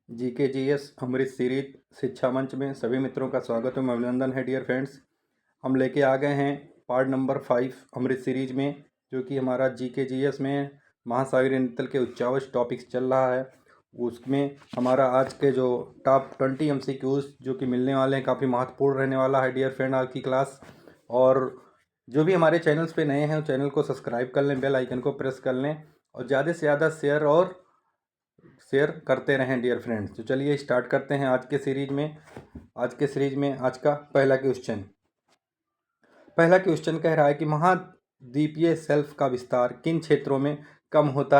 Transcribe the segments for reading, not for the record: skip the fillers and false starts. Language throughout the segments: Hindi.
जीके जीएस अमृत सीरीज शिक्षा मंच में सभी मित्रों का स्वागत एवं अभिनंदन है। डियर फ्रेंड्स, हम लेके आ गए हैं पार्ट नंबर 5 अमृत सीरीज में, जो कि हमारा जीके जीएस में महासागरीय नितल के उच्चावच टॉपिक्स चल रहा है। उसमें हमारा आज के जो टॉप 20 एमसीक्यूज जो कि मिलने वाले हैं, काफ़ी महत्वपूर्ण रहने वाला है डियर फ्रेंड आज की क्लास। और जो भी हमारे चैनल्स पे नए हैं चैनल को सब्सक्राइब कर लें, बेल आइकन को प्रेस कर लें और ज़्यादा से ज़्यादा शेयर करते रहें डियर फ्रेंड्स। तो चलिए स्टार्ट करते हैं आज के सीरीज में। आज का पहला क्वेश्चन कह रहा है कि महाद्वीपीय शेल्फ का विस्तार किन क्षेत्रों में कम होता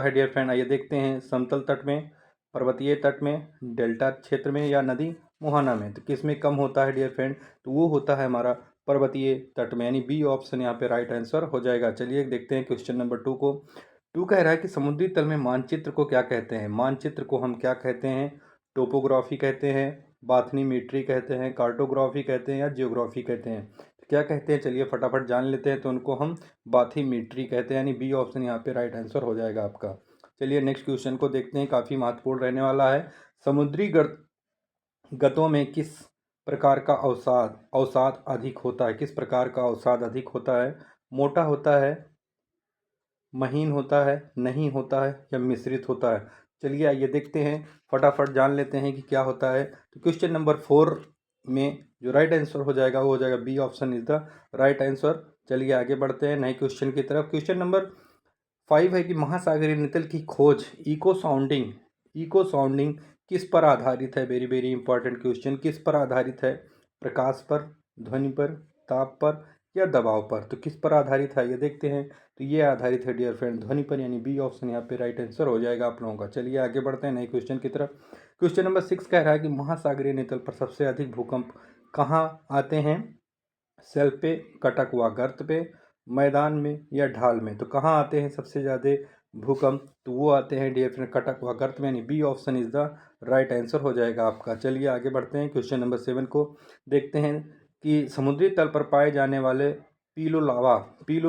है, डियर फ्रेंड। आइए देखते हैं, समतल तट में, पर्वतीय तट में, डेल्टा क्षेत्र में या नदी मुहाना में। तो किस में कम होता है डियर फ्रेंड? तो वो होता है हमारा पर्वतीय तट में, यानी बी ऑप्शन यहाँ पे राइट आंसर हो जाएगा। चलिए देखते हैं क्वेश्चन नंबर 2 को। 2 कह रहा है कि समुद्री तल में मानचित्र को क्या कहते हैं? मानचित्र को हम क्या कहते हैं? टोपोग्राफी कहते हैं, बाथनीमीट्री कहते हैं, कार्टोग्राफी कहते हैं या जियोग्राफी कहते हैं? तो क्या कहते हैं, चलिए फटाफट जान लेते हैं। तो उनको हम बाथीमीट्री कहते हैं, यानी बी ऑप्शन यहाँ पे राइट आंसर हो जाएगा आपका। चलिए नेक्स्ट क्वेश्चन को देखते हैं, काफ़ी महत्वपूर्ण रहने वाला है। समुद्री गतों में किस प्रकार का अवसाद अधिक होता है? किस प्रकार का अवसाद अधिक होता है? मोटा होता है, महीन होता है, नहीं होता है या मिश्रित होता है? चलिए आइए देखते हैं, फटाफट जान लेते हैं कि क्या होता है। तो क्वेश्चन नंबर 4 में जो राइट आंसर हो जाएगा वो हो जाएगा B option is the right answer. चलिए आगे बढ़ते हैं नए क्वेश्चन की तरफ। क्वेश्चन नंबर 5 है कि महासागरीय नितल की खोज इको साउंडिंग किस पर आधारित है? Very very important question. किस पर आधारित है? प्रकाश पर, ध्वनि पर, ताप पर या दबाव पर? तो किस पर आधारित है ये देखते हैं। तो ये आधारित है डियर फ्रेंड ध्वनि पर, यानी बी ऑप्शन यहाँ पे राइट आंसर हो जाएगा आप लोगों का। चलिए आगे बढ़ते हैं नए क्वेश्चन की तरफ। क्वेश्चन नंबर 6 कह रहा है कि महासागरीय नितल पर सबसे अधिक भूकंप कहाँ आते हैं? शेल्फ पे, कटक व गर्त पे, मैदान में या ढाल में? तो कहाँ आते हैं सबसे ज़्यादा भूकंप? तो वो आते हैं डियर फ्रेंड कटक व गर्त में, यानी B option is the right answer हो जाएगा आपका। चलिए आगे बढ़ते हैं, क्वेश्चन नंबर 7 को देखते हैं कि समुद्री तल पर पाए जाने वाले पीलू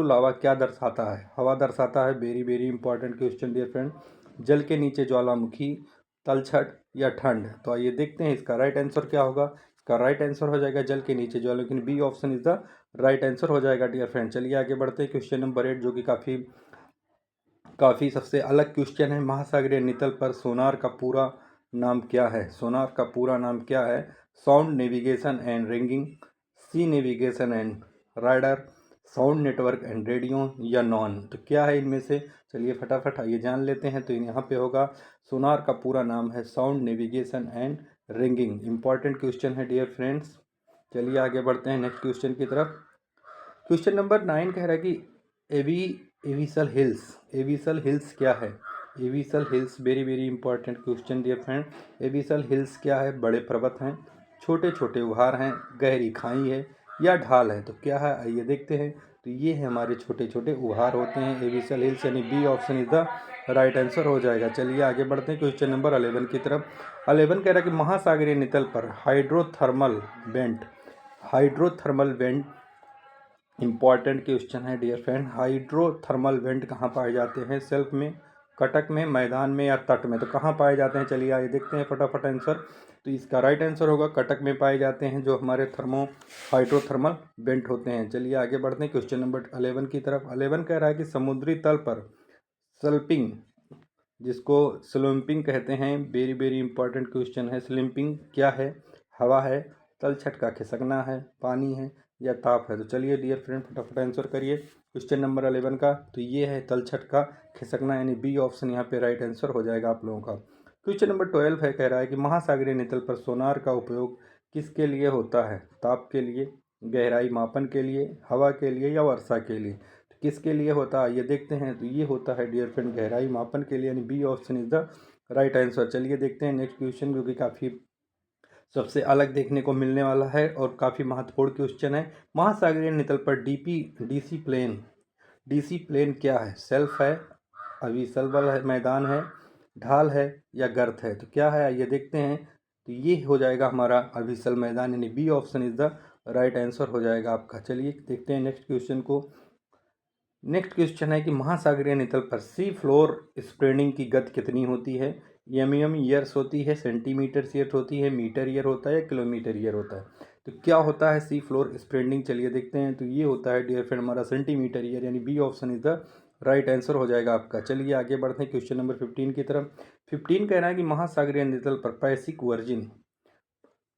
लावा क्या दर्शाता है? हवा दर्शाता है। Very very important question dear friend. जल के नीचे ज्वालामुखी, तलछट या ठंड? तो आइए देखते हैं इसका राइट आंसर क्या होगा। इसका राइट आंसर हो जाएगा जल के नीचे ज्वालामुखी, B option is the right answer हो जाएगा डियर फ्रेंड। चलिए आगे बढ़ते हैं, क्वेश्चन नंबर 8 जो कि काफ़ी सबसे अलग क्वेश्चन है। महासागरीय नितल पर सोनार का पूरा नाम क्या है? सोनार का पूरा नाम क्या है? Sound navigation and ringing, sea navigation and radar, sound network and radio या नॉन? तो क्या है इनमें से? चलिए फटाफट आइए जान लेते हैं। तो यहाँ पे होगा सोनार का पूरा नाम है sound navigation and ringing. Important question है डियर फ्रेंड्स। चलिए आगे बढ़ते हैं नेक्स्ट क्वेश्चन की तरफ। क्वेश्चन नंबर 9 कह रहा है कि एविसल हिल्स क्या है? Abyssal hills very very important question dear friend. Abyssal hills क्या है? बड़े पर्वत हैं, छोटे छोटे उभार हैं, गहरी खाई है या ढाल है? तो क्या है आइए देखते हैं। तो ये है हमारे छोटे छोटे उभार होते हैं एविसल हिल्स, यानी B option is the right answer हो जाएगा। चलिए आगे बढ़ते हैं क्वेश्चन नंबर 11 की तरफ। 11 कह रहा है कि महासागरीय नितल पर हाइड्रोथर्मल वेंट इंपॉर्टेंट क्वेश्चन है डियर फ्रेंड। हाइड्रोथर्मल वेंट कहाँ पाए जाते हैं? शेल्फ में, कटक में, मैदान में या तट में? तो कहाँ पाए जाते हैं? चलिए आइए देखते हैं फटाफट आंसर। तो इसका राइट आंसर होगा कटक में पाए जाते हैं जो हमारे हाइड्रोथर्मल वेंट होते हैं। चलिए आगे बढ़ते हैं क्वेश्चन नंबर 11 की तरफ। 11 कह रहा है कि समुद्री तल पर स्लम्पिंग, जिसको स्लम्पिंग कहते हैं, वेरी वेरी इंपॉर्टेंट क्वेश्चन है। स्लम्पिंग क्या है? हवा है, तलछट का खिसकना है, पानी है या ताप है? तो चलिए डियर फ्रेंड फटाफट आंसर करिए क्वेश्चन नंबर 11 का। तो ये है तलछट का खिसकना, यानी बी ऑप्शन यहाँ पे राइट आंसर हो जाएगा आप लोगों का। क्वेश्चन नंबर 12 है, कह रहा है कि महासागरीय नितल पर सोनार का उपयोग किसके लिए होता है? ताप के लिए, गहराई मापन के लिए, हवा के लिए या वर्षा के लिए? तो किसके लिए होता है ये देखते हैं। तो ये होता है डियर फ्रेंड गहराई मापन के लिए, यानी B option is the right answer. चलिए देखते हैं नेक्स्ट क्वेश्चन जो कि काफ़ी सबसे अलग देखने को मिलने वाला है और काफ़ी महत्वपूर्ण क्वेश्चन है। महासागरीय नितल पर डीसी प्लेन क्या है? सेल्फ है, अविसलबल है, मैदान है, ढाल है या गर्त है? तो क्या है आइए देखते हैं। तो ये हो जाएगा हमारा अविसल मैदान, यानी B option is the right answer हो जाएगा आपका। चलिए देखते हैं नेक्स्ट क्वेश्चन को। नेक्स्ट क्वेश्चन है कि महासागरीय नितल पर सी फ्लोर स्प्रेडिंग की गति कितनी होती है? एम ईयर्स होती है, सेंटीमीटर ईयर होती है, मीटर ईयर होता है, किलोमीटर ईयर होता है। तो क्या होता है सी फ्लोर स्प्रेडिंग, चलिए देखते हैं। तो ये होता है डियर फ्रेंड हमारा सेंटीमीटर ईयर, यानी B option is the right answer हो जाएगा आपका। चलिए आगे बढ़ते हैं क्वेश्चन नंबर 15 की तरफ। 15 कह रहा है कि महासागरीय नितल पर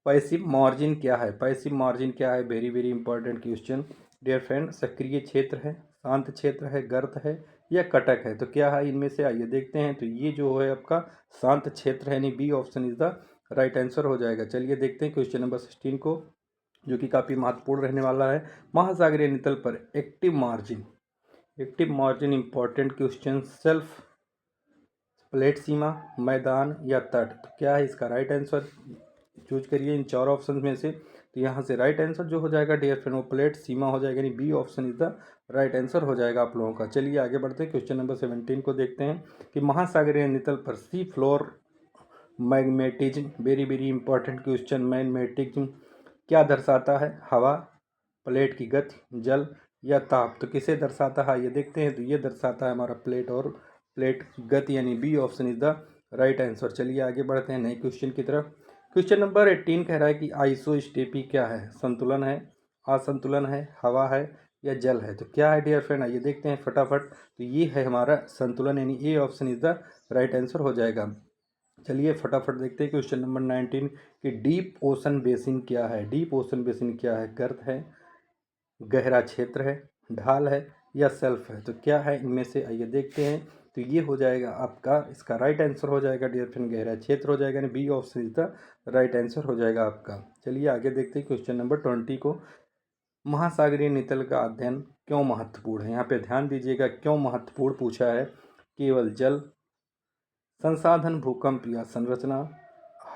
पैसिव मार्जिन क्या है? पैसिव मार्जिन क्या है? Very very important question dear friend. सक्रिय क्षेत्र है, शांत क्षेत्र है, गर्त है या कटक है? तो क्या है इनमें से, आइए देखते हैं। तो ये जो है आपका शांत क्षेत्र है, यानी B option is the right answer हो जाएगा। चलिए देखते हैं क्वेश्चन नंबर 16 को, जो कि काफ़ी महत्वपूर्ण रहने वाला है। महासागरीय नितल पर active margin important question, shelf plate सीमा, मैदान या तट? तो क्या है इसका राइट आंसर? चूज करिए इन चार ऑप्शन में से। तो यहाँ से राइट आंसर जो हो जाएगा डियर फ्रेंड वो प्लेट सीमा हो जाएगा, यानी B option is the right answer हो जाएगा आप लोगों का। चलिए आगे बढ़ते हैं, क्वेश्चन नंबर 17 को देखते हैं कि महासागरीय नितल पर sea floor magnetism, very very important question, magnetism क्या दर्शाता है? हवा, प्लेट की गति, जल या ताप? तो किसे दर्शाता है ये देखते हैं। तो ये दर्शाता है हमारा प्लेट गति, यानी B option is the right answer. चलिए आगे बढ़ते हैं नए क्वेश्चन की तरफ। क्वेश्चन नंबर 18 कह रहा है कि आइसोस्टेपी क्या है? संतुलन है, असंतुलन है, हवा है या जल है? तो क्या है डियर फ्रेंड, आइए देखते हैं फटाफट। तो ये है हमारा संतुलन, यानी A option is the right answer हो जाएगा। चलिए फटाफट देखते हैं क्वेश्चन नंबर 19 कि डीप ओशन बेसिन क्या है? डीप ओशन बेसिन क्या है? गर्त है, गहरा क्षेत्र है, ढाल है या सेल्फ है? तो क्या है इनमें से, आइए देखते हैं। तो ये हो जाएगा आपका, इसका राइट आंसर हो जाएगा डियर फ्रेंड गहरा क्षेत्र हो जाएगा, यानी B option is the right answer हो जाएगा आपका। चलिए आगे देखते हैं क्वेश्चन नंबर 20 को। महासागरीय नितल का अध्ययन क्यों महत्वपूर्ण है? यहाँ पे ध्यान दीजिएगा, क्यों महत्वपूर्ण पूछा है। केवल जल, संसाधन, भूकंप या संरचना,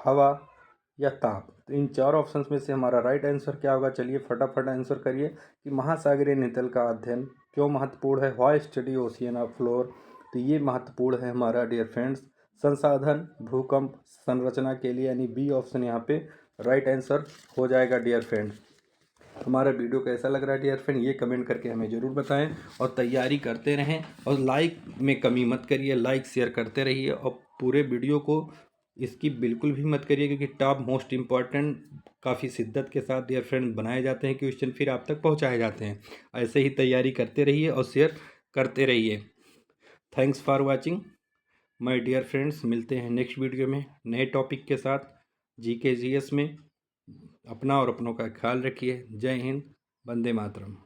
हवा या ताप? तो इन चार ऑप्शंस में से हमारा राइट आंसर क्या होगा? चलिए फटाफट आंसर करिए कि महासागरीय नितल का अध्ययन क्यों महत्वपूर्ण है। Why study ocean of floor? तो ये महत्वपूर्ण है हमारा डियर फ्रेंड्स संसाधन, भूकंप, संरचना के लिए, यानी बी ऑप्शन यहाँ पे राइट आंसर हो जाएगा डियर फ्रेंड्स। हमारा वीडियो कैसा लग रहा है डियर फ्रेंड, ये कमेंट करके हमें ज़रूर बताएं और तैयारी करते रहें और लाइक में कमी मत करिए, लाइक शेयर करते रहिए और पूरे वीडियो को इसकी बिल्कुल भी मत करिए, क्योंकि टॉप मोस्ट इम्पॉर्टेंट काफ़ी शिद्दत के साथ डियर फ्रेंड बनाए जाते हैं क्वेश्चन, फिर आप तक पहुंचाए जाते हैं। ऐसे ही तैयारी करते रहिए और शेयर करते रहिए। Thanks for watching my dear friends. मिलते हैं नेक्स्ट वीडियो में नए टॉपिक के साथ GK GS में। अपना और अपनों का ख्याल रखिए। जय हिंद, वंदे मातरम।